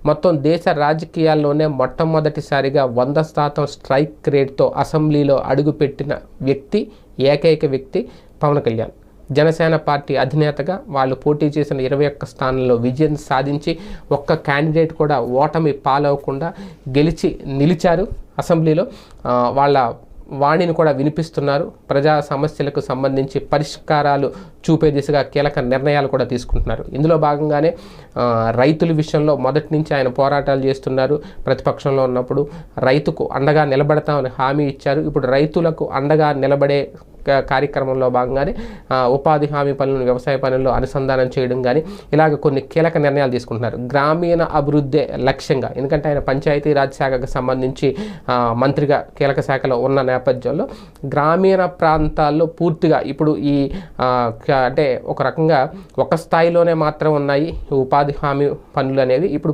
మొత్తం దేశ రాజకీయాల్లోనే మొట్టమొదటిసారిగా 100% స్ట్రైక్ రేట్తో అసెంబ్లీలో అడుగుపెట్టిన వ్యక్తి, ఏకైక వ్యక్తి పవన్ కళ్యాణ్. జనసేన పార్టీ అధినేతగా వాళ్ళు పోటీ చేసిన 21 స్థానంలో విజయం సాధించి ఒక్క క్యాండిడేట్ కూడా ఓటమి పాలవకుండా గెలిచి నిలిచారు. అసెంబ్లీలో వాళ్ళ వాణిని కూడా వినిపిస్తున్నారు. ప్రజా సమస్యలకు సంబంధించి పరిష్కారాలు చూపే దిశగా కీలక నిర్ణయాలు కూడా తీసుకుంటున్నారు. ఇందులో భాగంగానే రైతుల విషయంలో మొదటి నుంచి ఆయన పోరాటాలు చేస్తున్నారు. ప్రతిపక్షంలో ఉన్నప్పుడు రైతుకు అండగా నిలబడతామని హామీ ఇచ్చారు. ఇప్పుడు రైతులకు అండగా నిలబడే కార్యక్రమంలో భాగంగానే ఉపాధి హామీ పనులను వ్యవసాయ పనుల్లో అనుసంధానం చేయడం కానీ ఇలాగ కొన్ని కీలక నిర్ణయాలు తీసుకుంటున్నారు. గ్రామీణ అభివృద్ధి లక్ష్యంగా, ఎందుకంటే ఆయన పంచాయతీరాజ్ శాఖకు సంబంధించి మంత్రిగా కీలక శాఖలో ఉన్న నేపథ్యంలో గ్రామీణ ప్రాంతాల్లో పూర్తిగా ఇప్పుడు ఈ అంటే ఒక రకంగా ఒక స్థాయిలోనే మాత్రం ఉన్నాయి ఉపాధి హామీ పనులు అనేవి. ఇప్పుడు